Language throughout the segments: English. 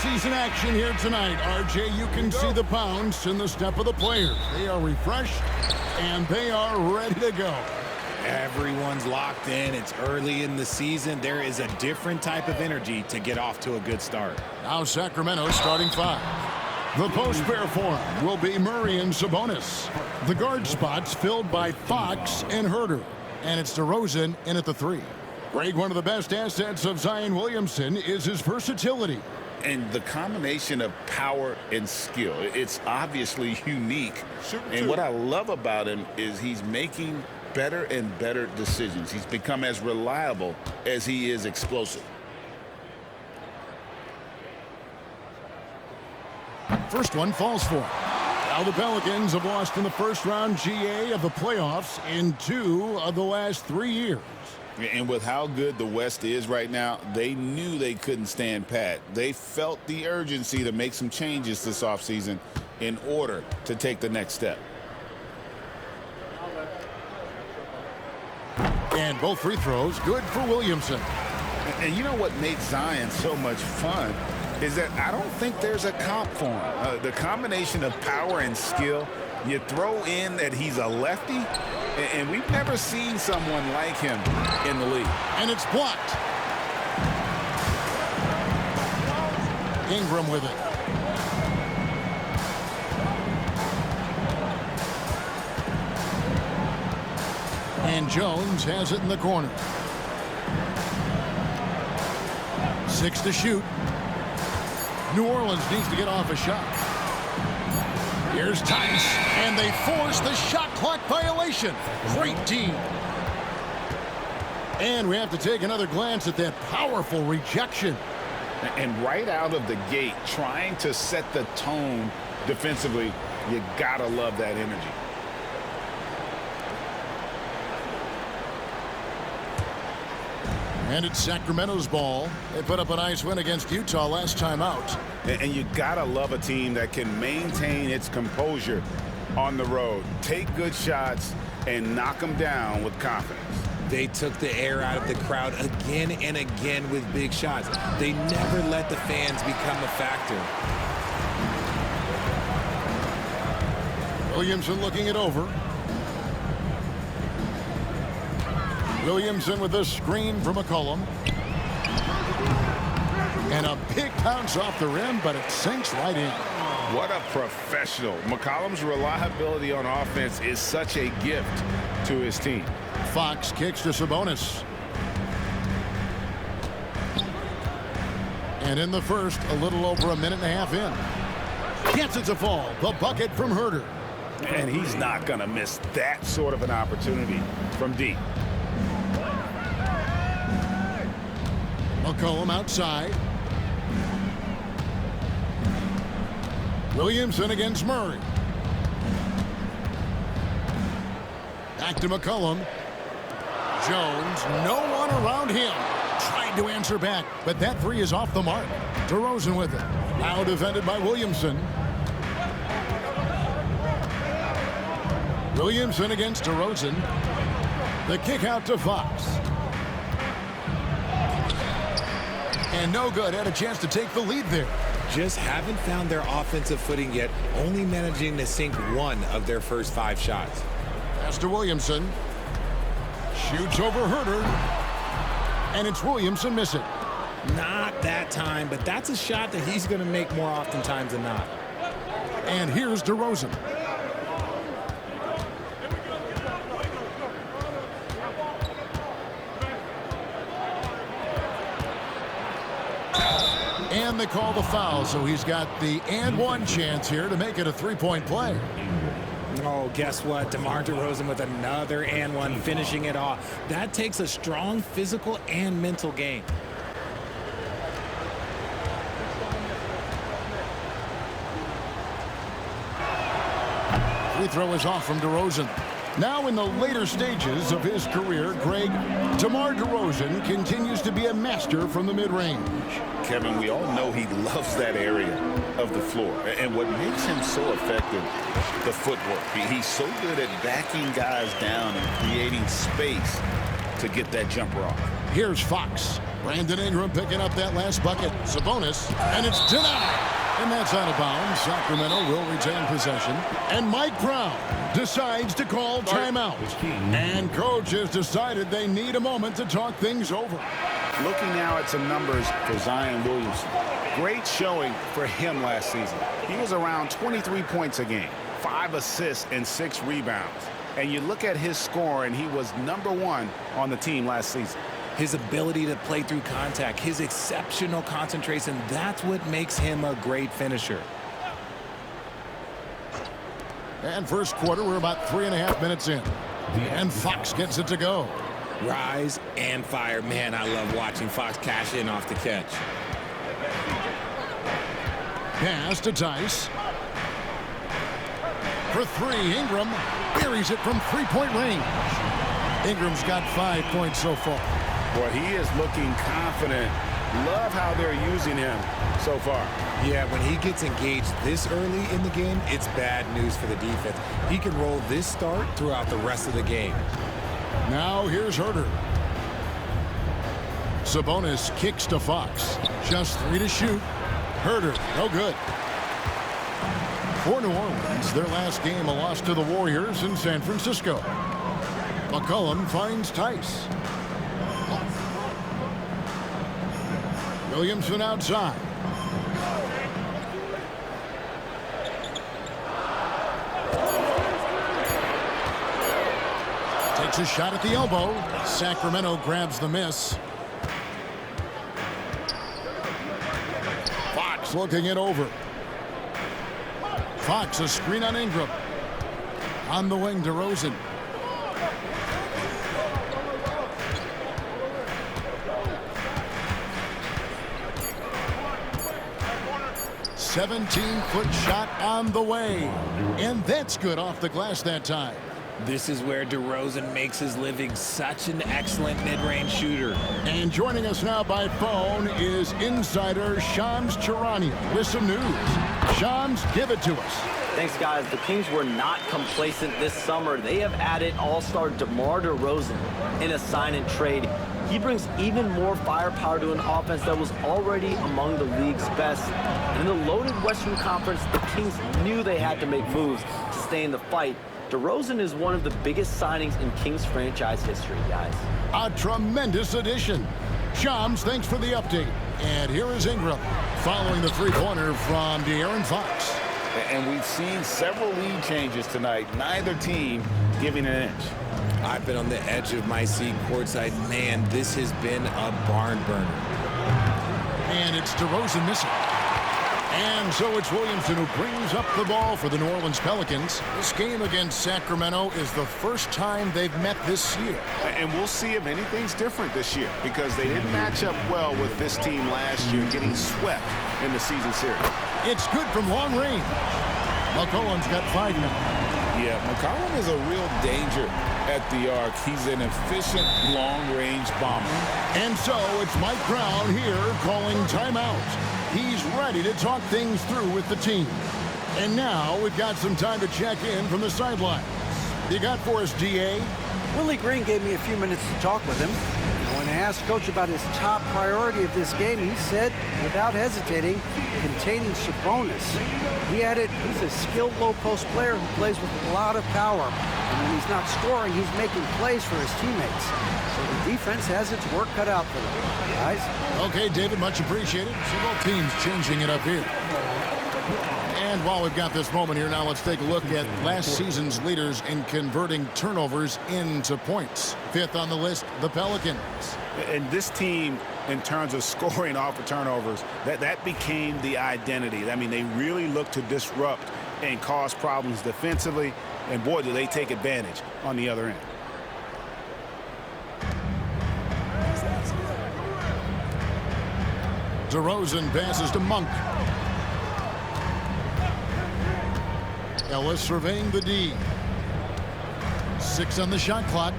postseason action here tonight. RJ, you can see the bounce in the step of the players. They are refreshed, and they are ready to go. Everyone's locked in. It's early in the season. There is a different type of energy to get off to a good start. Now Sacramento starting five. The post pair for him will be Murray and Sabonis. The guard spots filled by Fox and Huerter. And it's DeRozen in at the three. Greg, one of the best assets of Zion Williamson is his versatility. And the combination of power and skill, it's obviously unique. And what I love about him is he's making better and better decisions. He's become as reliable as he is explosive. First one falls for him. Now the Pelicans have lost in the first round GA of the playoffs in 2 of the last 3 years. And with how good the West is right now, they knew they couldn't stand pat. They felt the urgency to make some changes this offseason in order to take the next step. And both free throws good for Williamson. And you know what made Zion so much fun is that I don't think there's a comp for him. The combination of power and skill, you throw in that he's a lefty, and we've never seen someone like him in the league. And it's blocked. Ingram with it. And Jones has it in the corner. 6 to shoot. New Orleans needs to get off a shot. Here's Theis, and they force the shot clock violation. Great team. And we have to take another glance at that powerful rejection. And right out of the gate, trying to set the tone defensively, you gotta love that energy. And it's Sacramento's ball. They put up a nice win against Utah last time out. And you gotta love a team that can maintain its composure on the road, take good shots, and knock them down with confidence. They took the air out of the crowd again and again with big shots. They never let the fans become a factor. Williamson looking it over. Williamson with the screen from McCollum. And a big bounce off the rim, but it sinks right in. What a professional. McCollum's reliability on offense is such a gift to his team. Fox kicks to Sabonis. And in the first, a little over a minute and a half in. Gets it to fall. The bucket from Huerter. And he's not going to miss that sort of an opportunity from deep. McCollum outside. Williamson against Murray. Back to McCollum. Jones, no one around him. Tried to answer back, but that three is off the mark. DeRozen with it. Now defended by Williamson. Williamson against DeRozen. The kick out to Fox. And no good. Had a chance to take the lead there. Just haven't found their offensive footing yet, only managing to sink 1 of their first 5 shots. Pass to Williamson. Shoots over Huerter. And it's Williamson missing. Not that time, but that's a shot that he's going to make more oftentimes than not. And here's DeRozen. And they call the foul, so he's got the and one chance here to make it a three-point play. Oh, guess what? DeMar DeRozen with another and one, finishing it off. That takes a strong physical and mental game. Free throw is off from DeRozen. Now in the later stages of his career, Greg, DeMar DeRozen continues to be a master from the mid-range. Kevin, we all know he loves that area of the floor. And what makes him so effective, the footwork. He's so good at backing guys down and creating space to get that jumper off. Here's Fox. Brandon Ingram picking up that last bucket. Sabonis, and it's denied. And that's out of bounds. Sacramento will retain possession. And Mike Brown decides to call timeout. And coach has decided they need a moment to talk things over. Looking now at some numbers for Zion Williamson. Great showing for him last season. He was around 23 points a game, 5 assists, and 6 rebounds. And you look at his score, and he was #1 on the team last season. His ability to play through contact, his exceptional concentration, that's what makes him a great finisher. And first quarter, we're about 3.5 minutes in. And Fox gets it to go. Rise and fire. Man, I love watching Fox cash in off the catch. Pass to Theis. For 3, Ingram buries it from 3-point range. Ingram's got 5 points so far. Boy, he is looking confident. Love how they're using him so far. Yeah, when he gets engaged this early in the game, it's bad news for the defense. He can roll this start throughout the rest of the game. Now here's Huerter. Sabonis kicks to Fox. Just 3 to shoot. Huerter, no good. For New Orleans, their last game a loss to the Warriors in San Francisco. McCollum finds Theis. Williamson outside. Takes a shot at the elbow. Sacramento grabs the miss. Fox looking it over. Fox, a screen on Ingram. On the wing, DeRozen. "17-foot shot on the way." And that's good off the glass that time. This is where DeRozan makes his living, such an excellent mid-range shooter. And joining us now by phone is insider Shams Charania with some news. Shams, give it to us. Thanks, guys. The Kings were not complacent this summer. They have added all-star DeMar DeRozen in a sign and trade. He brings even more firepower to an offense that was already among the league's best. And in the loaded Western Conference, the Kings knew they had to make moves to stay in the fight. DeRozan is one of the biggest signings in Kings franchise history, guys. A tremendous addition. Shams, thanks for the update. And here is Ingram following the three-pointer from De'Aaron Fox. And we've seen several lead changes tonight, neither team giving an inch. I've been on the edge of my seat courtside. Man, this has been a barn burner. And it's DeRozan missing. And so it's Williamson who brings up the ball for the New Orleans Pelicans. This game against Sacramento is the first time they've met this year. And we'll see if anything's different this year, because they didn't match up well with this team last year, getting swept in the season series. It's good from long range. McCollum's got 5 now. Yeah, McCollum is a real danger at the arc. He's an efficient long-range bomber. And so it's Mike Brown here calling timeout. He's ready to talk things through with the team. And now we've got some time to check in from the sidelines. You got for us, D.A.? Willie Green gave me a few minutes to talk with him. When I asked Coach about his top priority of this game, he said, without hesitating, containing Sabonis. He added, he's a skilled low-post player who plays with a lot of power. And when he's not scoring, he's making plays for his teammates. So the defense has its work cut out for them. Guys? Okay, David, much appreciated. So both teams changing it up here. And while we've got this moment here, now let's take a look at last season's leaders in converting turnovers into points. 5th on the list, the Pelicans. And this team, in terms of scoring off of turnovers, that became the identity. I mean, they really look to disrupt and cause problems defensively. And boy, do they take advantage on the other end. DeRozan passes to Monk. Ellis surveying the D. 6 on the shot clock.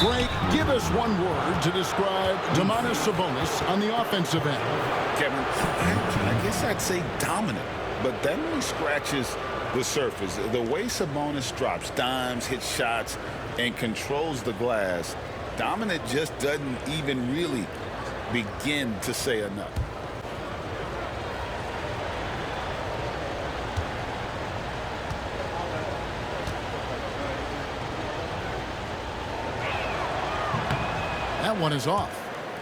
Greg, give us one word to describe Domantas Sabonis on the offensive end. Kevin, I guess I'd say dominant, but that only scratches the surface. The way Sabonis drops dimes, hits shots, and controls the glass, Dominant just doesn't even really begin to say enough. That one is off.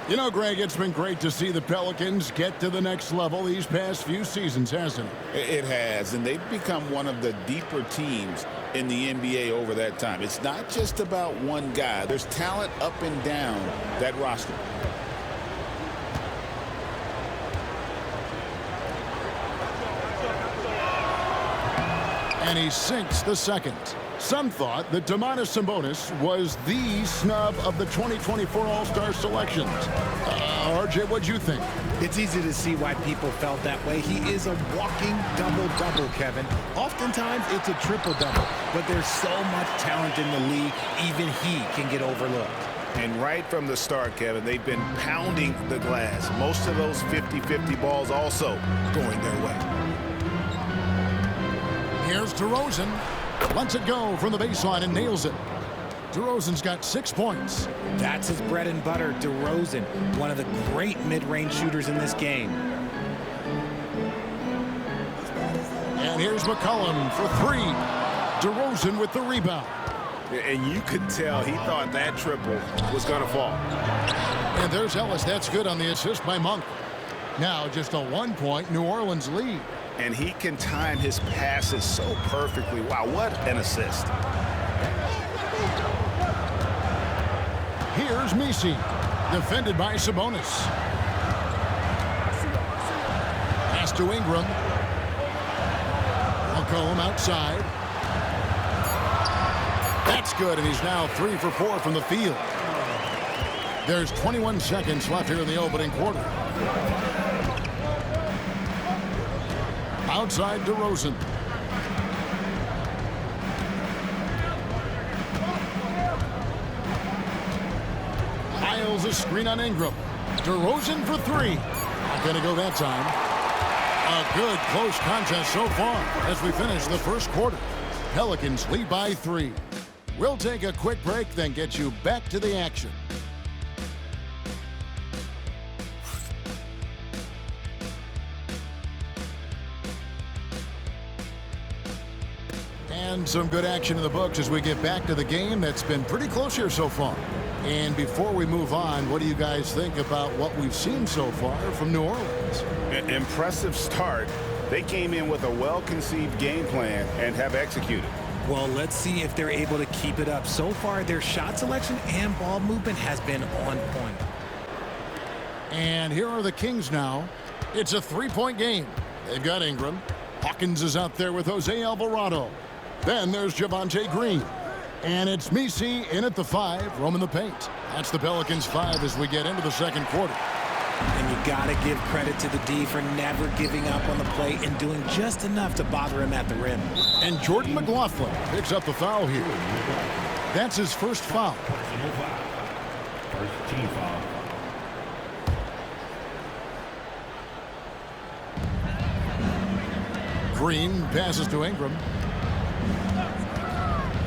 You know, Greg, it's been great to see the Pelicans get to the next level these past few seasons, hasn't it? It has, and they've become one of the deeper teams in the NBA over that time. It's not just about one guy. There's talent up and down that roster. And he sinks the second. Some thought that Domantas Sabonis was the snub of the 2024 All-Star selections. RJ, what'd you think? It's easy to see why people felt that way. He is a walking double-double, Kevin. Oftentimes, it's a triple-double. But there's so much talent in the league, even he can get overlooked. And right from the start, Kevin, they've been pounding the glass. Most of those 50-50 balls also going their way. Here's DeRozen. Lets it go from the baseline and nails it. DeRozen's got 6 points. That's his bread and butter, DeRozen, one of the great mid-range shooters in this game. And here's McCollum for 3. DeRozen with the rebound. And you could tell he thought that triple was going to fall. And there's Ellis. That's good on the assist by Monk. Now just a 1-point New Orleans lead. And he can time his passes so perfectly. Wow, what an assist. Here's Missi, defended by Sabonis. Pass to Ingram. McCollum outside. That's good, and he's now 3 for 4 from the field. There's 21 seconds left here in the opening quarter. Outside DeRozen. Lyles a screen on Ingram. DeRozen for 3. Not going to go that time. A good close contest so far as we finish the first quarter. Pelicans lead by 3. We'll take a quick break, then get you back to the action. And some good action in the books as we get back to the game that's been pretty close here so far. And before we move on, what do you guys think about what we've seen so far from New Orleans? An impressive start. They came in with a well-conceived game plan and have executed. Well, let's see if they're able to keep it up. So far, their shot selection and ball movement has been on point. And here are the Kings now. It's a 3-point game. They've got Ingram. Hawkins is out there with Jose Alvarado. Then there's Javonte Green. And it's Missi in at the 5, roaming the paint. That's the Pelicans 5 as we get into the second quarter. And you got to give credit to the D for never giving up on the play and doing just enough to bother him at the rim. And Jordan McLaughlin picks up the foul here. That's his first foul. First team foul. Green passes to Ingram.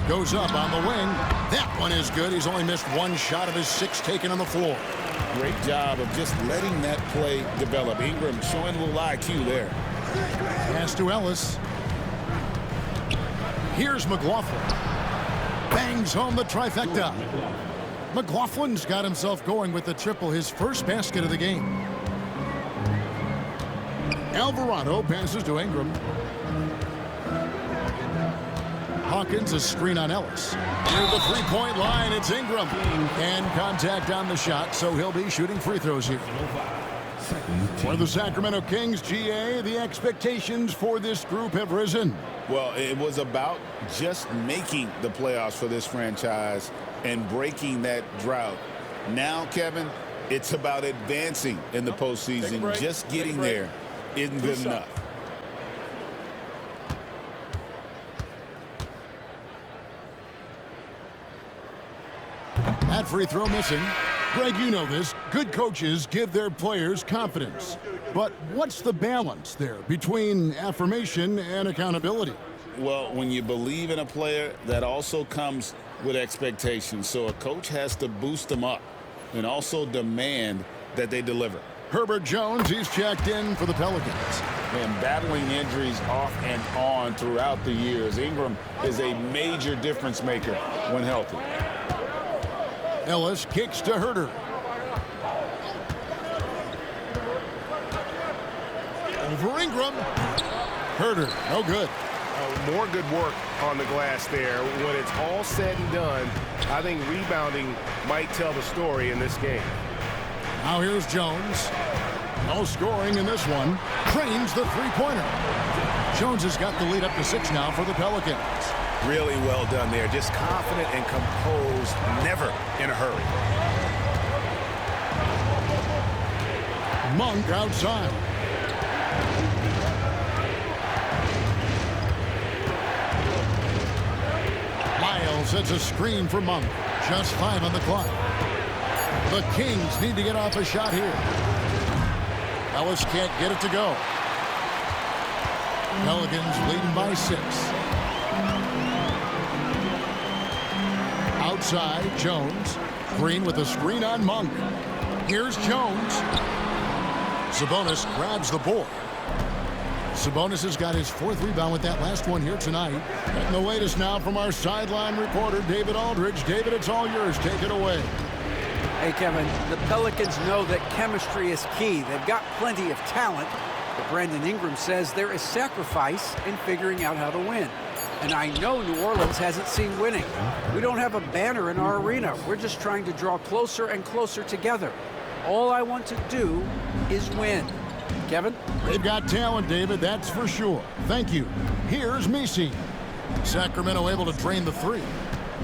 Goes up on the wing. That one is good. He's only missed 1 shot of his 6 taken on the floor. Great job of just letting that play develop. Ingram showing a little IQ there. Pass to Ellis. Here's McLaughlin. Bangs home the trifecta. McLaughlin's got himself going with the triple, his first basket of the game. Alvarado passes to Ingram. Hawkins a screen on Ellis. Near the 3-point line, it's Ingram. And contact on the shot, so he'll be shooting free throws here. For the Sacramento Kings, GA, the expectations for this group have risen. Well, it was about just making the playoffs for this franchise and breaking that drought. Now, Kevin, it's about advancing in the postseason. Just getting there isn't good enough. That free throw missing. Greg, you know this. Good coaches give their players confidence. But what's the balance there between affirmation and accountability? Well, when you believe in a player, that also comes with expectations, so a coach has to boost them up and also demand that they deliver. Herbert Jones, he's checked in for the Pelicans. And battling injuries off and on throughout the years, Ingram is a major difference maker when healthy. Ellis kicks to Huerter. Over Ingram. Huerter, no good. More good work on the glass there. When it's all said and done, I think rebounding might tell the story in this game. Now here's Jones. No scoring in this one. Drains the three-pointer. Jones has got the lead up to 6 now for the Pelicans. Really well done there. Just confident and composed, never in a hurry. Monk outside. Lyles sets a screen for Monk. Just 5 on the clock. The Kings need to get off a shot here. Ellis can't get it to go. Pelicans leading by 6. Outside, Jones. Green with a screen on Monk. Here's Jones. Sabonis grabs the board. Sabonis has got his 4th rebound with that last one here tonight. And the latest now from our sideline reporter, David Aldridge. David, it's all yours. Take it away. Hey, Kevin, the Pelicans know that chemistry is key. They've got plenty of talent, but Brandon Ingram says there is sacrifice in figuring out how to win. And I know New Orleans hasn't seen winning. We don't have a banner in our arena. We're just trying to draw closer and closer together. All I want to do is win. Kevin? They've got talent, David, that's for sure. Thank you. Here's Missi. Sacramento able to drain the 3.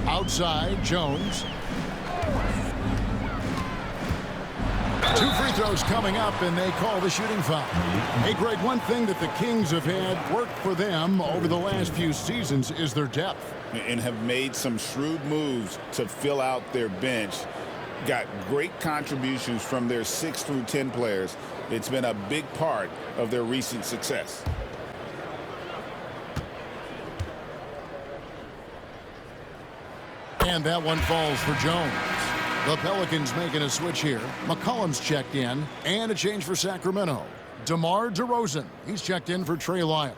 Outside, Jones. 2 free throws coming up, and they call the shooting foul. Hey, Greg, one thing that the Kings have had work for them over the last few seasons is their depth. And have made some shrewd moves to fill out their bench. Got great contributions from their 6 through 10 players. It's been a big part of their recent success. And that one falls for Jones. The Pelicans making a switch here. McCollum's checked in, and a change for Sacramento. DeMar DeRozen, he's checked in for Trey Lyles.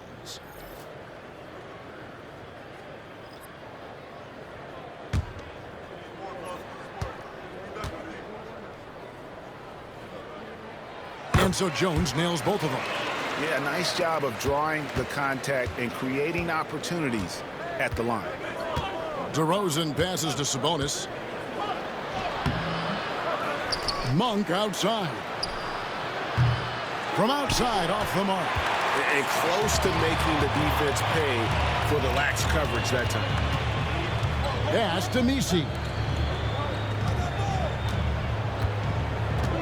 And so Jones nails both of them. Yeah, nice job of drawing the contact and creating opportunities at the line. DeRozen passes to Sabonis. Monk outside. From outside, off the mark. And close to making the defense pay for the lax coverage that time. Pass to Missi.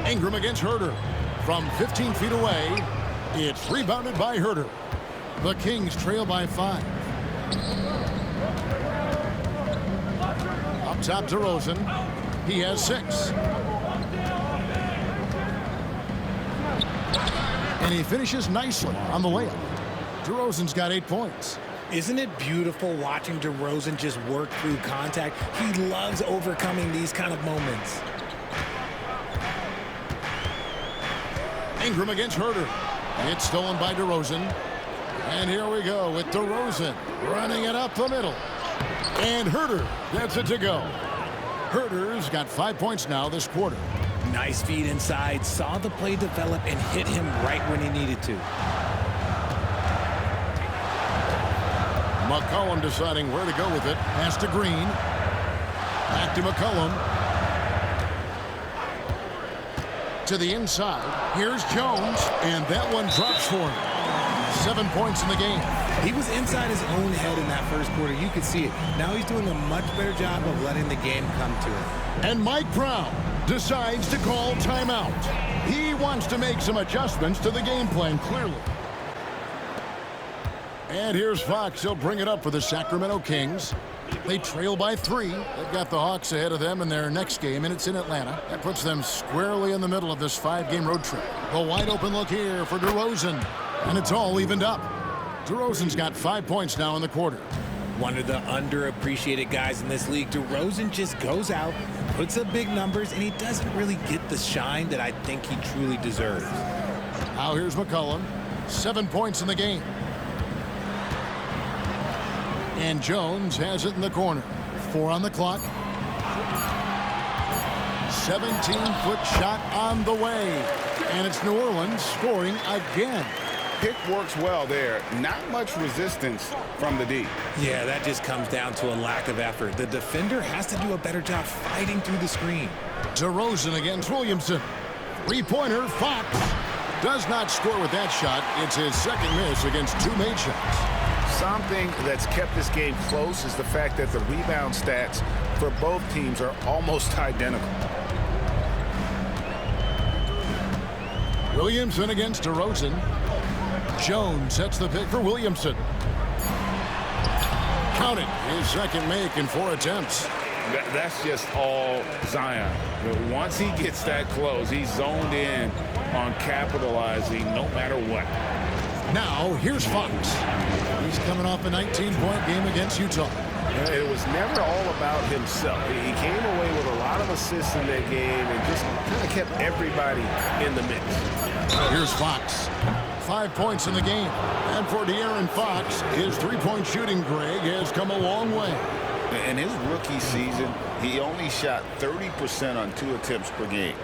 Ingram against Huerter. From 15 feet away, it's rebounded by Huerter. The Kings trail by 5. Up top, DeRozen. He has 6. And he finishes nicely on the layup. DeRozen's got 8 points. Isn't it beautiful watching DeRozan just work through contact? He loves overcoming these kind of moments. Ingram against Huerter. It's stolen by DeRozen. And here we go with DeRozen running it up the middle. And Huerter gets it to go. Huerter's got 5 points now this quarter. Nice feed inside, saw the play develop and hit him right when he needed to. McCollum deciding where to go with it. Pass to Green. Back to McCollum. To the inside. Here's Jones. And that one drops for him. 7 points in the game. He was inside his own head in that first quarter. You could see it. Now he's doing a much better job of letting the game come to him. And Mike Brown decides to call timeout. He wants to make some adjustments to the game plan, clearly. And here's Fox. He'll bring it up for the Sacramento Kings. They trail by 3. They've got the Hawks ahead of them in their next game, and it's in Atlanta. That puts them squarely in the middle of this 5-game road trip. The wide open look here for DeRozen, and it's all evened up. DeRozen's got 5 points now in the quarter. One of the underappreciated guys in this league. DeRozan just goes out, puts up big numbers, and he doesn't really get the shine that I think he truly deserves. Now here's McCollum. 7 points in the game. And Jones has it in the corner. 4 on the clock. 17-foot shot on the way. And it's New Orleans scoring again. Pick works well there. Not much resistance from the D. Yeah, that just comes down to a lack of effort. The defender has to do a better job fighting through the screen. DeRozan against Williamson. Three-pointer, Fox. Does not score with that shot. It's his second miss against 2 made shots. Something that's kept this game close is the fact that the rebound stats for both teams are almost identical. Williamson against DeRozan. Jones sets the pick for Williamson. Count it. His second make in 4 attempts. That's just all Zion. But once he gets that close, he's zoned in on capitalizing no matter what. Now, here's Fox. He's coming off a 19-point game against Utah. It was never all about himself. He came away with a lot of assists in that game and just kind of kept everybody in the mix. Here's Fox. 5 points in the game. And for De'Aaron Fox, his three-point shooting, Greg, has come a long way. In his rookie season, he only shot 30% on 2 attempts per game.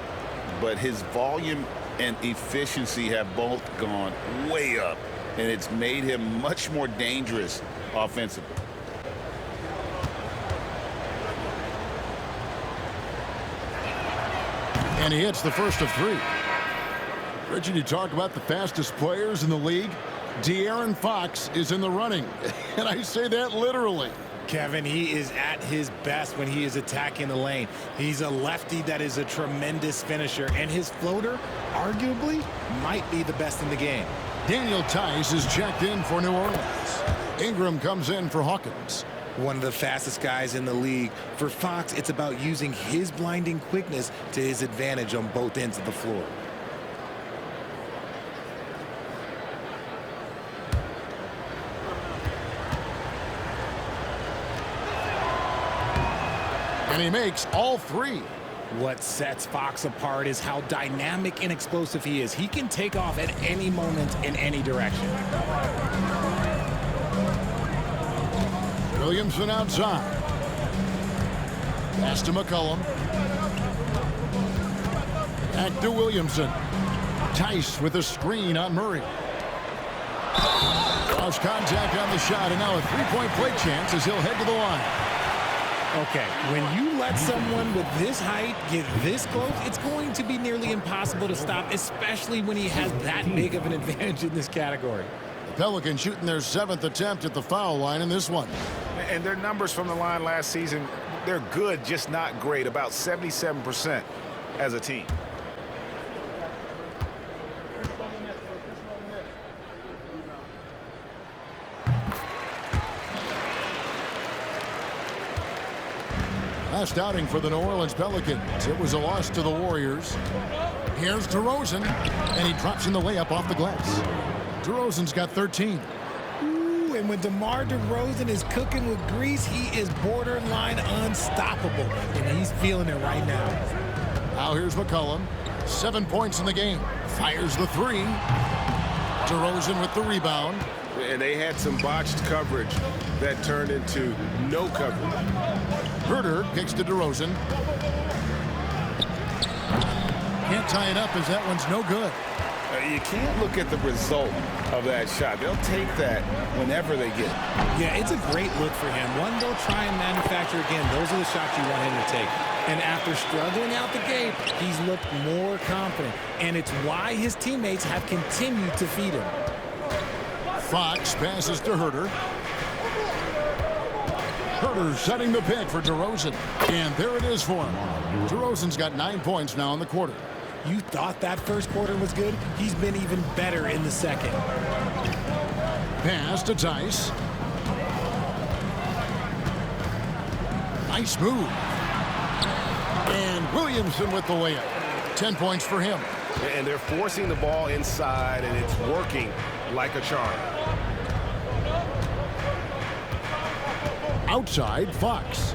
But his volume and efficiency have both gone way up. And it's made him much more dangerous offensively. And he hits the first of 3. Richard, you talk about the fastest players in the league. De'Aaron Fox is in the running. And I say that literally. Kevin, he is at his best when he is attacking the lane. He's a lefty that is a tremendous finisher, and his floater, arguably, might be the best in the game. Daniel Theis is checked in for New Orleans. Ingram comes in for Hawkins. One of the fastest guys in the league. For Fox, it's about using his blinding quickness to his advantage on both ends of the floor. And he makes all 3. What sets Fox apart is how dynamic and explosive he is. He can take off at any moment in any direction. Williamson outside. Pass to McCollum. Back to Williamson. Theis with a screen on Murray. Lost contact on the shot, and now a 3-point play chance as he'll head to the line. Okay, when you let someone with this height get this close, it's going to be nearly impossible to stop, especially when he has that big of an advantage in this category. The Pelicans shooting their 7th attempt at the foul line in this one. And their numbers from the line last season, they're good, just not great, about 77% as a team. Last outing for the New Orleans Pelicans. It was a loss to the Warriors. Here's DeRozan, and he drops in the layup off the glass. DeRozan's got 13. Ooh, and when DeMar DeRozan is cooking with grease, he is borderline unstoppable, and he's feeling it right now. Now here's McCollum. 7 points in the game. Fires the 3. DeRozan with the rebound. And they had some botched coverage that turned into no coverage. Huerter kicks to DeRozan. Can't tie it up as that one's no good. You can't look at the result of that shot. They'll take that whenever they get it. Yeah, it's a great look for him. One they'll try and manufacture again. Those are the shots you want him to take. And after struggling out the gate, he's looked more confident. And it's why his teammates have continued to feed him. Fox passes to Huerter. Huerter setting the pick for DeRozan. And there it is for him. DeRozan's got 9 points now in the quarter. You thought that first quarter was good? He's been even better in the second. Pass to Theis. Nice move. And Williamson with the layup. 10 points for him. And they're forcing the ball inside, and it's working like a charm. Outside, Fox.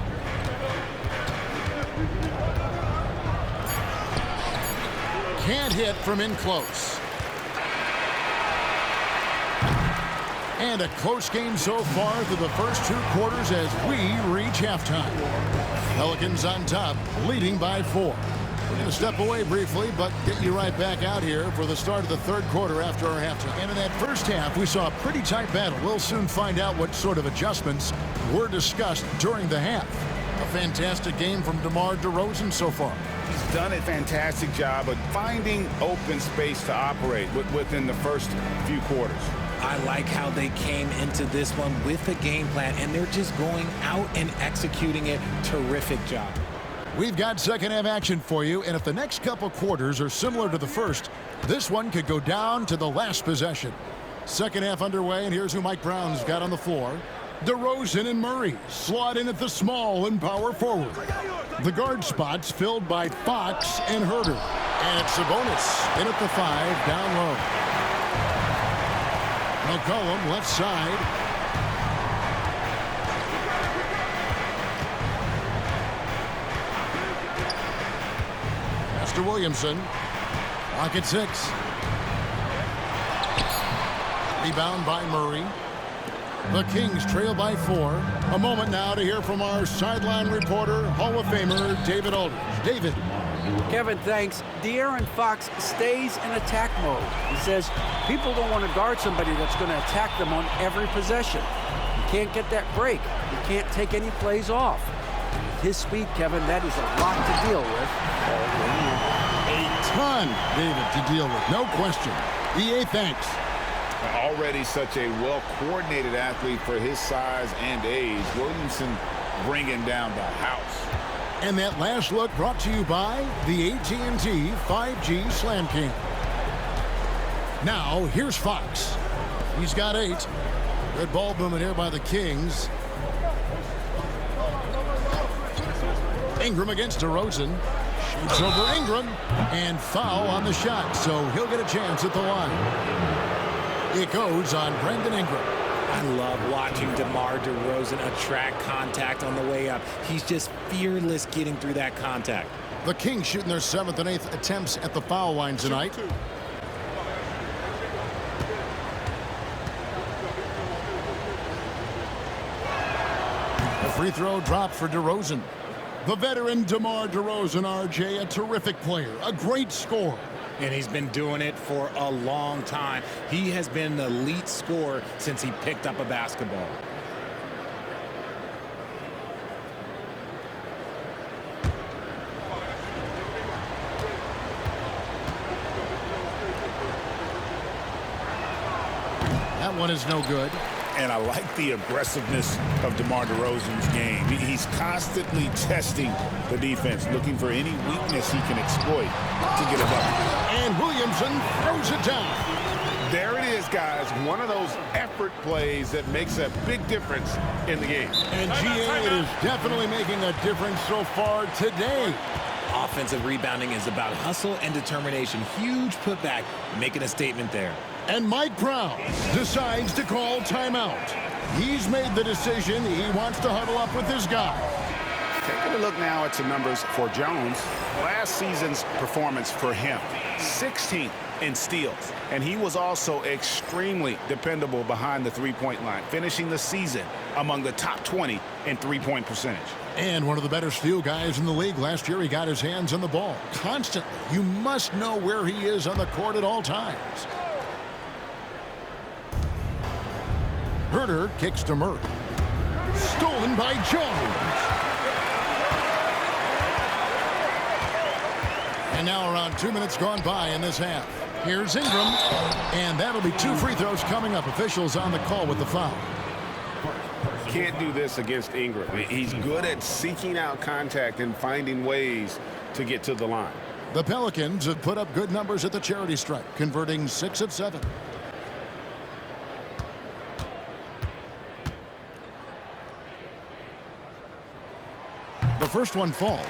Can't hit from in close. And a close game so far through the first 2 quarters as we reach halftime. Pelicans on top, leading by 4. We're going to step away briefly, but get you right back out here for the start of the 3rd quarter after our halftime. And in that first half, we saw a pretty tight battle. We'll soon find out what sort of adjustments were discussed during the half. A fantastic game from DeMar DeRozen so far. He's done a fantastic job of finding open space to operate within the first few quarters. I like how they came into this one with a game plan, and they're just going out and executing it. Terrific job. We've got second half action for you, and if the next couple quarters are similar to the first, this one could go down to the last possession. Second half underway, and here's who Mike Brown's got on the floor. DeRozan and Murray slot in at the small and power forward. The guard spots filled by Fox and Huerter. And it's Sabonis in at the 5, down low. McCollum left side. Master Williamson. Lock at 6. Rebound by Murray. The Kings trail by 4. A moment now to hear from our sideline reporter, Hall of Famer David Aldridge. David. Kevin, thanks. De'Aaron Fox stays in attack mode. He says people don't want to guard somebody that's going to attack them on every possession. You can't get that break. You can't take any plays off. With his speed, Kevin, that is a lot to deal with. A ton, David, to deal with. No question. EA, thanks. Already such a well-coordinated athlete for his size and age. Williamson bringing down the house. And that last look brought to you by the AT&T 5G Slam King. Now, here's Fox. He's got 8. Good ball movement here by the Kings. Ingram against DeRozan. Shoots over Ingram. And foul on the shot, so he'll get a chance at the line. It goes on Brandon Ingram. I love watching DeMar DeRozan attract contact on the way up. He's just fearless getting through that contact. The Kings shooting their 7th and 8th attempts at the foul line tonight. A free throw dropped for DeRozan. The veteran DeMar DeRozan, RJ, a terrific player, a great scorer. And he's been doing it for a long time. He has been an elite scorer since he picked up a basketball. That one is no good. And I like the aggressiveness of DeMar DeRozan's game. He's constantly testing the defense, looking for any weakness he can exploit to get a bucket. And Williamson throws it down. There it is, guys. One of those effort plays that makes a big difference in the game. And GA, it is definitely making a difference so far today. Offensive rebounding is about hustle and determination. Huge putback, making a statement there. And Mike Brown decides to call timeout. He's made the decision. He wants to huddle up with his guy. Taking a look now at some numbers for Jones. Last season's performance for him, 16th in steals. And he was also extremely dependable behind the three-point line, finishing the season among the top 20 in three-point percentage. And one of the better steal guys in the league. Last year, he got his hands on the ball constantly. You must know where he is on the court at all times. Huerter kicks to Murray. Stolen by Jones. And now around 2 minutes gone by in this half. Here's Ingram. And that'll be 2 free throws coming up. Officials on the call with the foul. Can't do this against Ingram. He's good at seeking out contact and finding ways to get to the line. The Pelicans have put up good numbers at the charity stripe, converting 6 of 7. The first one falls.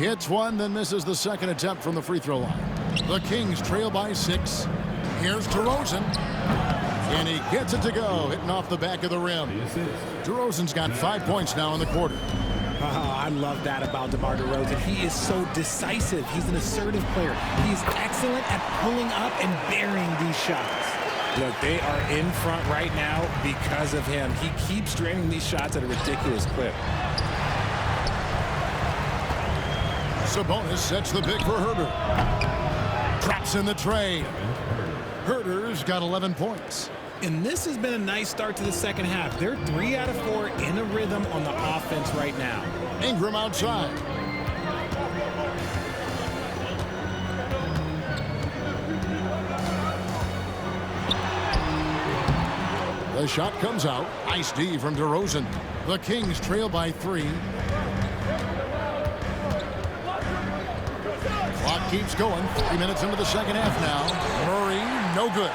hits one, then misses the second attempt from the free throw line. The Kings trail by 6. Here's DeRozan. And he gets it to go, hitting off the back of the rim. DeRozan's got 5 points now in the quarter. Oh, I love that about DeMar DeRozan. He is so decisive. He's an assertive player. He's excellent at pulling up and burying these shots. Look, they are in front right now because of him. He keeps draining these shots at a ridiculous clip. Sabonis sets the pick for Huerter. Drops in the Trey. Huerter's got 11 points. And this has been a nice start to the second half. They're 3 out of 4 in a rhythm on the offense right now. Ingram outside. The shot comes out. Nice D from DeRozan. The Kings trail by 3. Clock keeps going. 3 minutes into the second half now. Murray, no good.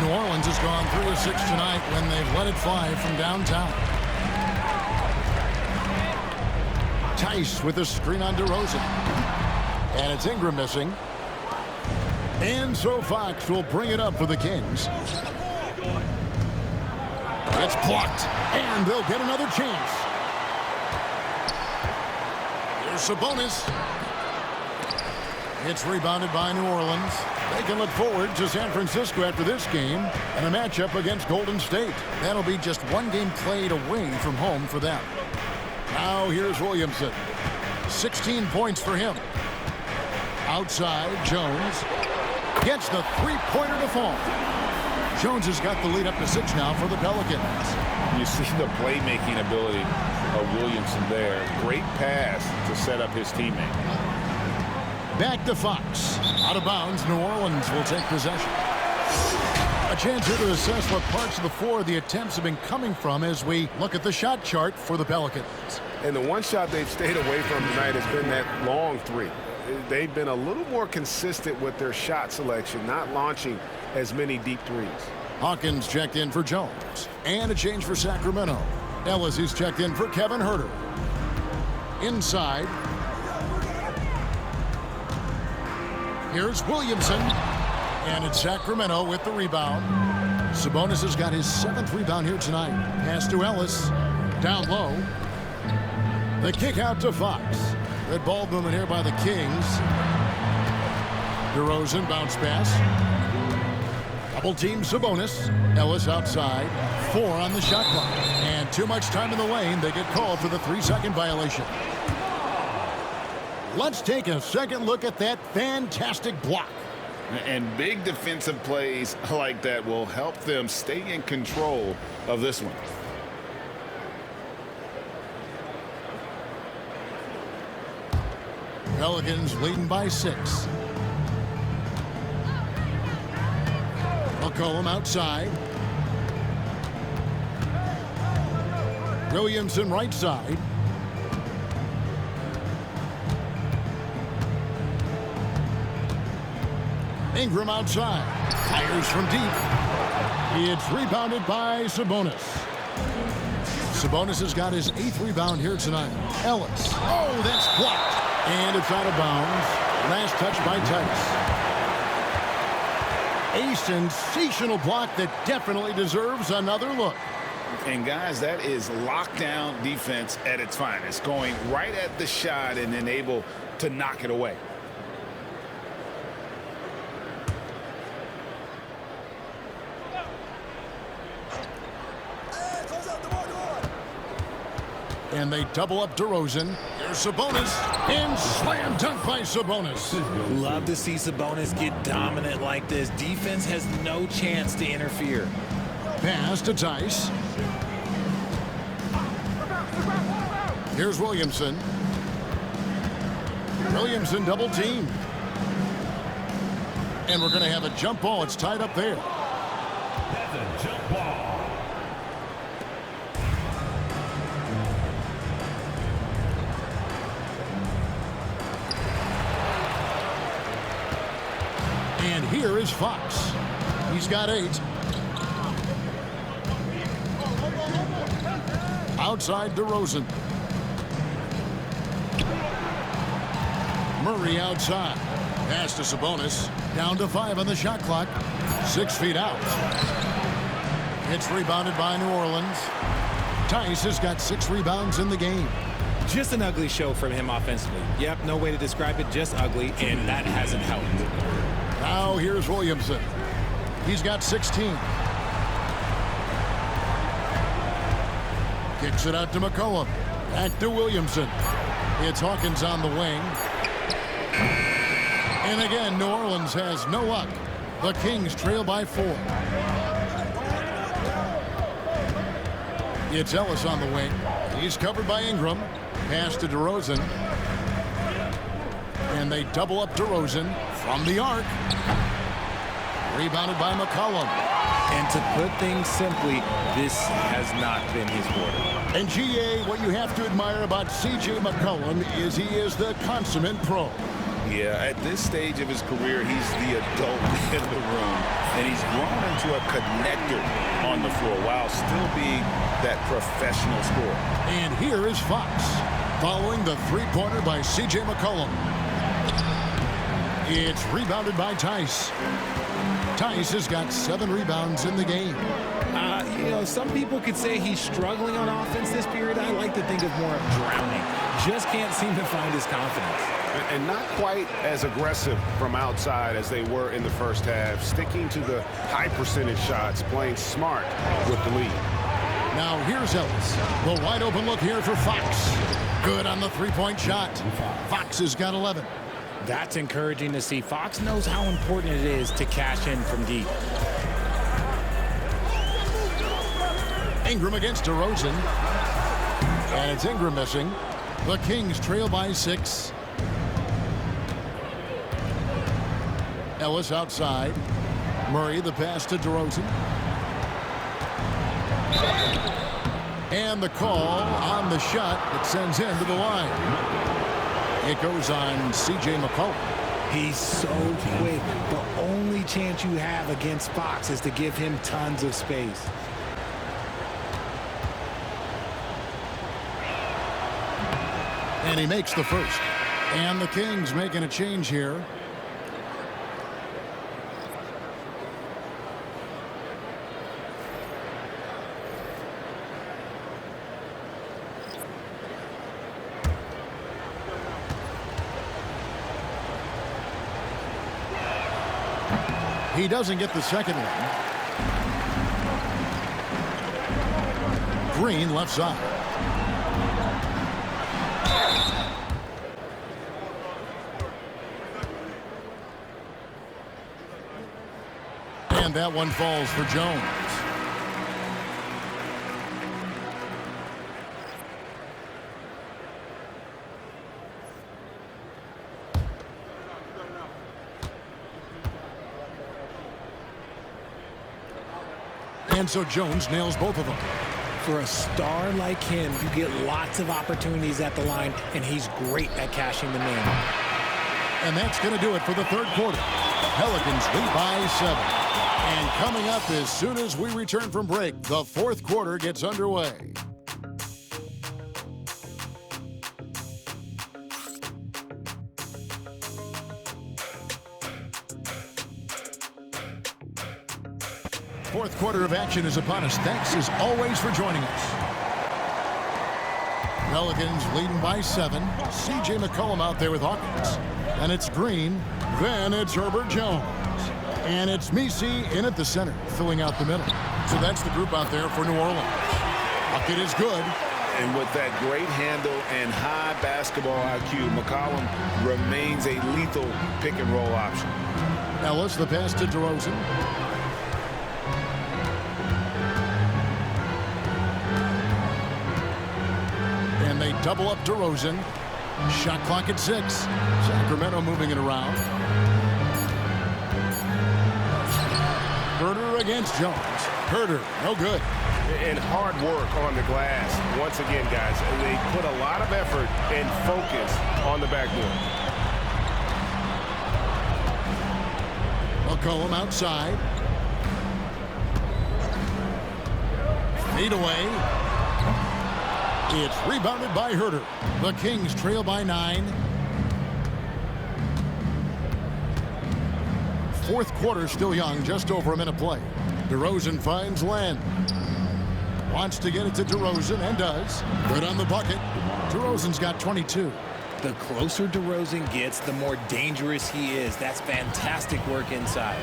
New Orleans has gone 3 of 6 tonight when they've let it fly from downtown. Theis with a screen on DeRozan. And it's Ingram missing. And so Fox will bring it up for the Kings. It's blocked. And they'll get another chance. Here's Sabonis. It's rebounded by New Orleans. They can look forward to San Francisco after this game and a matchup against Golden State. That'll be just one game played away from home for them. Now here's Williamson. 16 points for him. Outside, Jones gets the three-pointer to fall. Jones has got the lead up to 6 now for the Pelicans. You see the playmaking ability of Williamson there. Great pass to set up his teammate. Back to Fox. Out of bounds, New Orleans will take possession. A chance here to assess what parts of the floor the attempts have been coming from as we look at the shot chart for the Pelicans. And the one shot they've stayed away from tonight has been that long 3. They've been a little more consistent with their shot selection, not launching as many deep 3s. Hawkins checked in for Jones. And a change for Sacramento. Ellis is checked in for Kevin Huerter. Inside. Here's Williamson. And it's Sacramento with the rebound. Sabonis has got his 7th rebound here tonight. Pass to Ellis. Down low. The kick out to Fox. Good ball movement here by the Kings. DeRozan bounce pass. Double team Sabonis. Ellis outside. 4 on the shot clock. And too much time in the lane. They get called for the 3-second violation. Let's take a second look at that fantastic block. And big defensive plays like that will help them stay in control of this one. Pelicans leading by 6. McCollum outside. Williamson right side. Ingram outside. Fires from deep. It's rebounded by Sabonis. Sabonis has got his 8th rebound here tonight. Ellis. Oh, that's blocked. And it's out of bounds. Last touch by Theis. A sensational block that definitely deserves another look. And guys, that is lockdown defense at its finest. Going right at the shot and then able to knock it away. And they double up DeRozan. Here's Sabonis. And slam dunk by Sabonis. Love to see Sabonis get dominant like this. Defense has no chance to interfere. Pass to Theis. Here's Williamson. Williamson double team. And we're going to have a jump ball. It's tied up there. That's a jump ball. And here is Fox. He's got 8. Outside DeRozan. Murray outside. Pass to Sabonis. Down to 5 on the shot clock. 6 feet out. It's rebounded by New Orleans. Theis has got 6 rebounds in the game. Just an ugly show from him offensively. Yep, no way to describe it, just ugly, and that hasn't helped. Now here's Williamson. He's got 16. Kicks it out to McCollum. Back to Williamson. It's Hawkins on the wing. And again, New Orleans has no luck. The Kings trail by 4. It's Ellis on the wing. He's covered by Ingram. Pass to DeRozen. And they double up DeRozen from the arc. Rebounded by McCollum. And to put things simply, this has not been his quarter. And GA, what you have to admire about C.J. McCollum is he is the consummate pro. Yeah, at this stage of his career, he's the adult in the room, and he's grown into a connector on the floor while still being that professional scorer. And here is Fox, following the three-pointer by C.J. McCollum. It's rebounded by Theis. Theis has got 7 rebounds in the game. You know, some people could say he's struggling on offense this period. I like to think of more of drowning. Just can't seem to find his confidence. And not quite as aggressive from outside as they were in the first half, sticking to the high percentage shots, playing smart with the lead. Now here's Ellis. The wide open look here for Fox. Good on the three-point shot. Fox has got 11. That's encouraging to see. Fox knows how important it is to cash in from deep. Ingram against DeRozen. And it's Ingram missing. The Kings trail by 6. Ellis outside. Murray the pass to DeRozen. And the call on the shot that sends him to the line. It goes on C.J. McCollum. He's so quick. The only chance you have against Fox is to give him tons of space. And he makes the first. And the Kings making a change here. He doesn't get the second one. Green left side. And that one falls for Jones. And so Jones nails both of them. For a star like him, you get lots of opportunities at the line, and he's great at cashing them in. And that's going to do it for the third quarter. Pelicans lead by 7. And coming up as soon as we return from break, the fourth quarter gets underway. Fourth quarter of action is upon us. Thanks as always for joining us. Pelicans leading by 7. C.J. McCollum out there with Hawkins. And it's Green. Then it's Herbert Jones. And it's Missi in at the center, filling out the middle. So that's the group out there for New Orleans. Bucket is good. And with that great handle and high basketball IQ, McCollum remains a lethal pick-and-roll option. Ellis, the pass to DeRozen. And they double up DeRozen. Shot clock at 6. Sacramento moving it around. Huerter against Jones. Huerter, no good. And hard work on the glass. Once again, guys, they put a lot of effort and focus on the backboard. McCollum outside. Fade away. It's rebounded by Huerter. The Kings trail by 9. fourth quarter still young, just over a minute play. DeRozan finds Len. Wants to get it to DeRozan and does. Good on the bucket. DeRozan's got 22. The closer DeRozan gets, the more dangerous he is. That's fantastic work inside.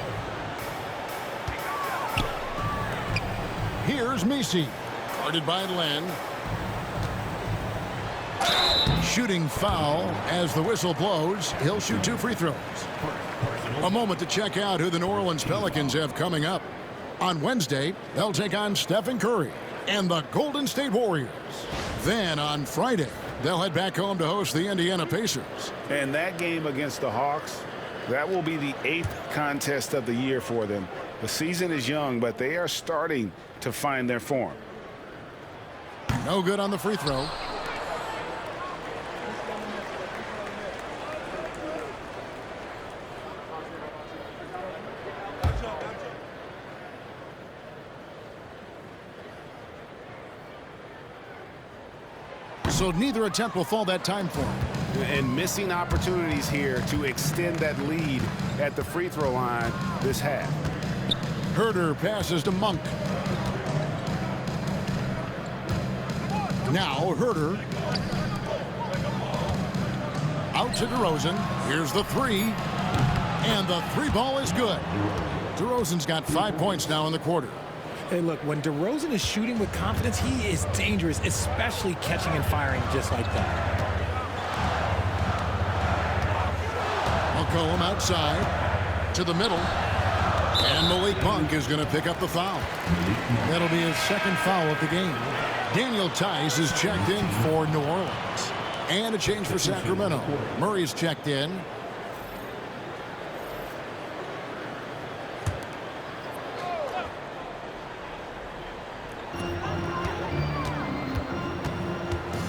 Here's Missi. Guarded by Len. Shooting foul as the whistle blows. He'll shoot 2 free throws. A moment to check out who the New Orleans Pelicans have coming up. On Wednesday, they'll take on Stephen Curry and the Golden State Warriors. Then on Friday, they'll head back home to host the Indiana Pacers. And that game against the Hawks, that will be the 8th contest of the year for them. The season is young, but they are starting to find their form. No good on the free throw. So neither attempt will fall that time for him. And missing opportunities here to extend that lead at the free throw line this half. Huerter passes to Monk. Now Huerter. Out to DeRozan. Here's the 3. And the 3 ball is good. DeRozan's got 5 points now in the quarter. Hey, look, when DeRozan is shooting with confidence, he is dangerous, especially catching and firing just like that. McCollum outside to the middle. And Malik Monk is going to pick up the foul. That'll be his second foul of the game. Daniel Theis is checked in for New Orleans. And a change for Sacramento. Murray's checked in.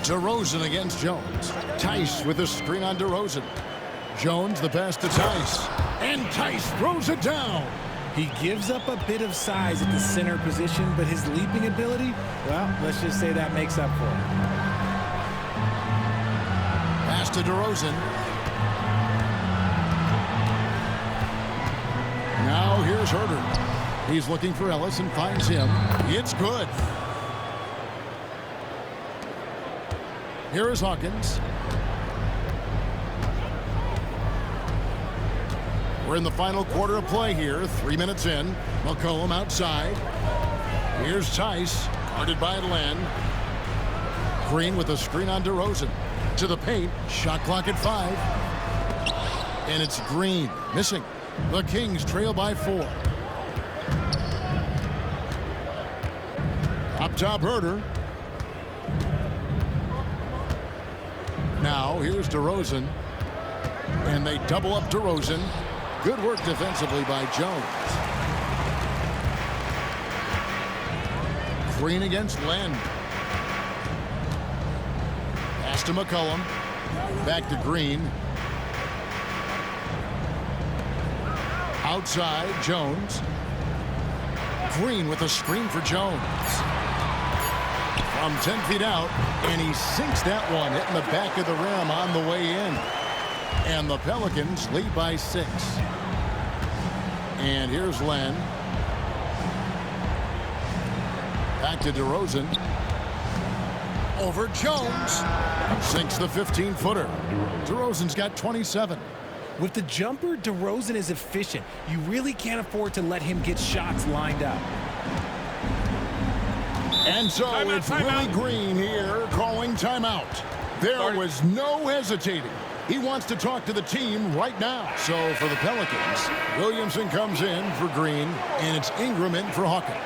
DeRozan against Jones. Theis with a screen on DeRozan. Jones the pass to Theis. And Theis throws it down. He gives up a bit of size at the center position, but his leaping ability, well, let's just say that makes up for it. Pass to DeRozan. Now here's Huerter. He's looking for Ellis and finds him. It's good. Here is Hawkins. We're in the final quarter of play here. 3 minutes in. McCollum outside. Here's Theis. Guarded by Len. Green with a screen on DeRozan. To the paint. Shot clock at 5. And it's Green. Missing. The Kings trail by 4. Up top, Huerter. Now, here's DeRozan. And they double up DeRozan. Good work defensively by Jones. Green against Len. Pass to McCollum. Back to Green. Outside, Jones. Green with a screen for Jones. From 10 feet out, and he sinks that one, hitting the back of the rim on the way in. And the Pelicans lead by 6. And here's Len. Back to DeRozan. Over Jones. Sinks the 15-footer. DeRozan's got 27. With the jumper, DeRozan is efficient. You really can't afford to let him get shots lined up. And so it's Willie Green here calling timeout. There was no hesitating. He wants to talk to the team right now. So for the Pelicans, Williamson comes in for Green, and it's Ingram in for Hawkins.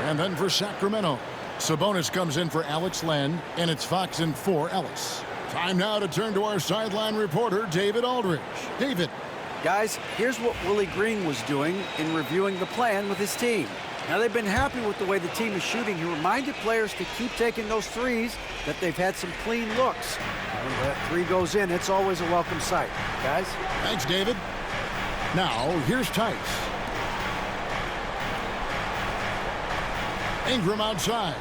And then for Sacramento, Sabonis comes in for Alex Len, and it's Fox in for Ellis. Time now to turn to our sideline reporter, David Aldridge. David. Guys, here's what Willie Green was doing in reviewing the plan with his team. Now, they've been happy with the way the team is shooting. He reminded players to keep taking those threes, that they've had some clean looks. When that 3 goes in, it's always a welcome sight. Guys? Thanks, David. Now, here's Theis. Ingram outside.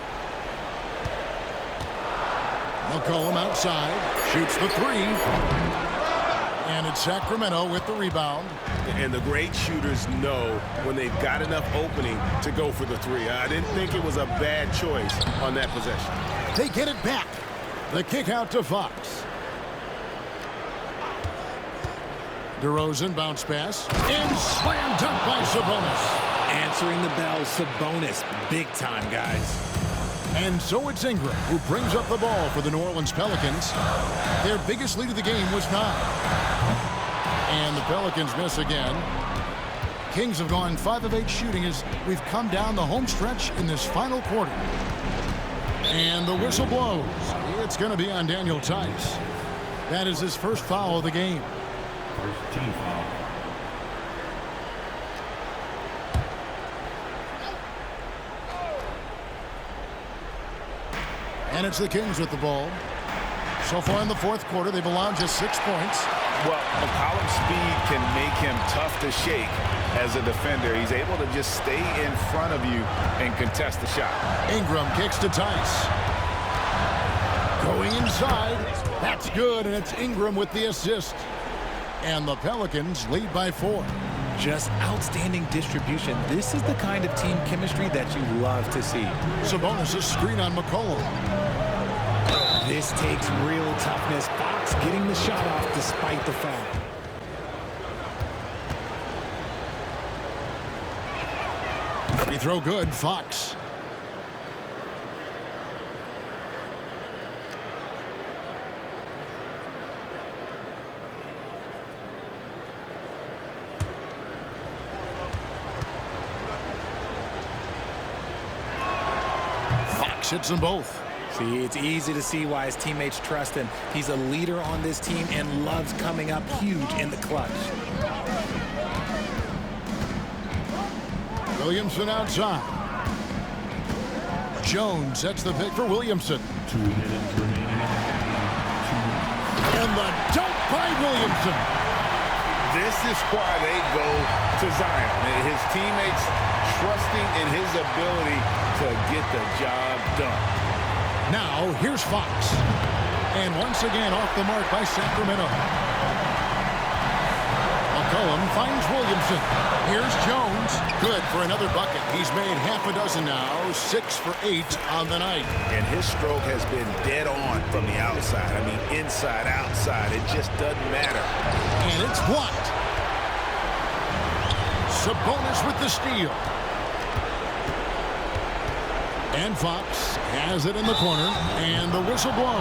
McCollum outside. Shoots the 3. And it's Sacramento with the rebound. And the great shooters know when they've got enough opening to go for the three. I didn't think it was a bad choice on that possession. They get it back. The kick out to Fox. DeRozen bounce pass. And slam dunk by Sabonis. Answering the bell, Sabonis. Big time, guys. And so it's Ingram who brings up the ball for the New Orleans Pelicans. Their biggest lead of the game was 9. And the Pelicans miss again. Kings have gone 5 of 8 shooting as we've come down the home stretch in this final quarter. And the whistle blows. It's going to be on Daniel Theis. That is his first foul of the game. First team foul. And it's the Kings with the ball. So far in the fourth quarter, they've allowed just 6 points. Well, McCollum's speed can make him tough to shake as a defender. He's able to just stay in front of you and contest the shot. Ingram kicks to Theis. Going inside. That's good, and it's Ingram with the assist. And the Pelicans lead by 4. Just outstanding distribution. This is the kind of team chemistry that you love to see. Sabonis' screen on McCollum. This takes real toughness. Fox getting the shot off despite the foul. Free throw good, Fox. Fox hits them both. See, it's easy to see why his teammates trust him. He's a leader on this team and loves coming up huge in the clutch. Williamson outside. Jones sets the pick for Williamson. 2 minutes remaining. And the dunk by Williamson. This is why they go to Zion. His teammates trusting in his ability to get the job done. Now, here's Fox. And once again, off the mark by Sacramento. McCollum finds Williamson. Here's Jones. Good for another bucket. He's made half a dozen now. 6 for 8 on the night. And his stroke has been dead on from the outside. I mean, inside, outside. It just doesn't matter. And it's blocked. Sabonis with the steal. And Fox has it in the corner, and the whistle blows.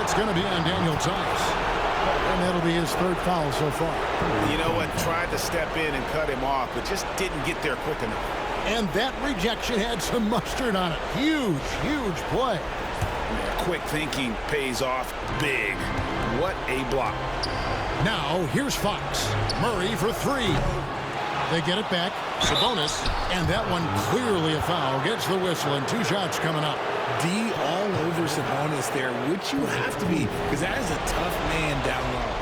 It's going to be on Daniel Theis. And that'll be his 3rd foul so far. You know what? Tried to step in and cut him off, but just didn't get there quick enough. And that rejection had some mustard on it. Huge, huge play. Yeah, quick thinking pays off big. What a block. Now, here's Fox. Murray for 3. They get it back. Sabonis, and that one clearly a foul. Gets the whistle, and 2 shots coming up. D all over Sabonis there, which you have to be, because that is a tough man down low.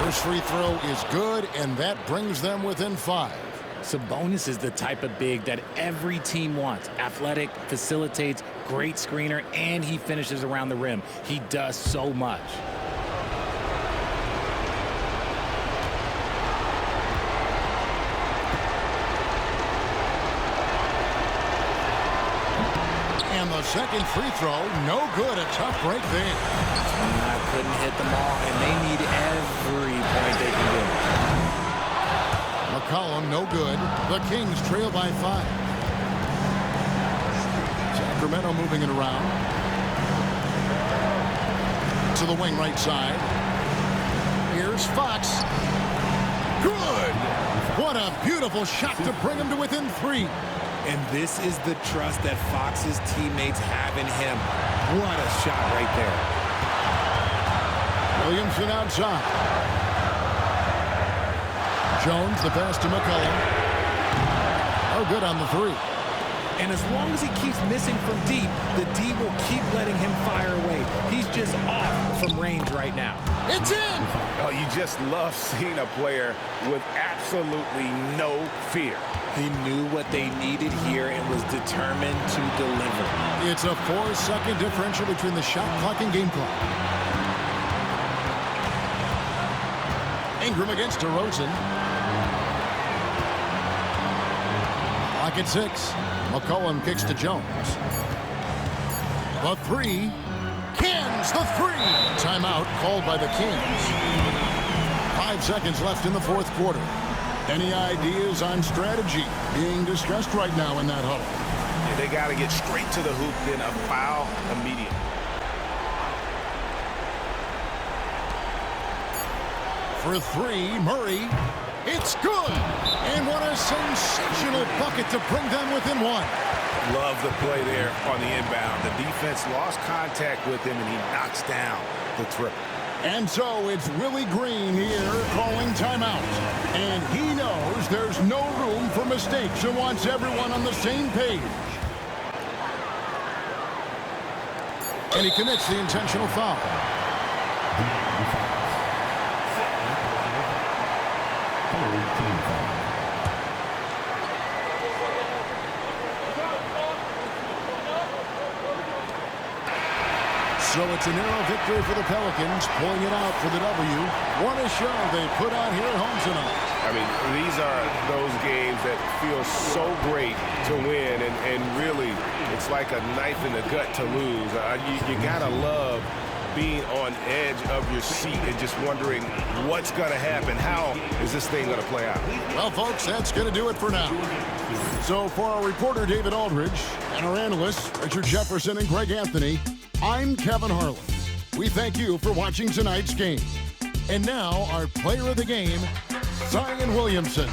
First free throw is good, and that brings them within 5. Sabonis is the type of big that every team wants. Athletic, facilitates, great screener, and he finishes around the rim. He does so much. And the second free throw, no good. A tough break there. Couldn't hit them all, and they need every point they can get. McCollum, no good. The Kings trail by 5. Sacramento moving it around. To the wing right side. Here's Fox. Good! What a beautiful shot to bring him to within 3. And this is the trust that Fox's teammates have in him. What a shot right there. Williamson outside. Jones, the pass to McCollum. Oh, good on the 3. And as long as he keeps missing from deep, the D will keep letting him fire away. He's just off from range right now. It's in! Oh, you just love seeing a player with absolutely no fear. He knew what they needed here and was determined to deliver. It's a 4-second differential between the shot clock and game clock. Ingram against DeRozen. Clock at 6. McCollum kicks to Jones. The 3. Cans the 3. Timeout called by the Kings. 5 seconds left in the fourth quarter. Any ideas on strategy being discussed right now in that huddle? Yeah, they got to get straight to the hoop, then a foul immediately. For 3, Murray. It's good. And what a sensational bucket to bring them within 1. Love the play there on the inbound. The defense lost contact with him, and he knocks down the triple. And so it's Willie Green here calling timeout. And he knows there's no room for mistakes and wants everyone on the same page. And he commits the intentional foul. So it's a narrow victory for the Pelicans, pulling it out for the W. What a show they put on here at home tonight. I mean, these are those games that feel so great to win, and really, it's like a knife in the gut to lose. You gotta love being on edge of your seat and just wondering what's gonna happen. How is this thing gonna play out? Well, folks, that's going to do it for now. So for our reporter, David Aldridge, and our analysts, Richard Jefferson and Greg Anthony, I'm Kevin Harlan. We thank you for watching tonight's game. And now, our player of the game, Zion Williamson.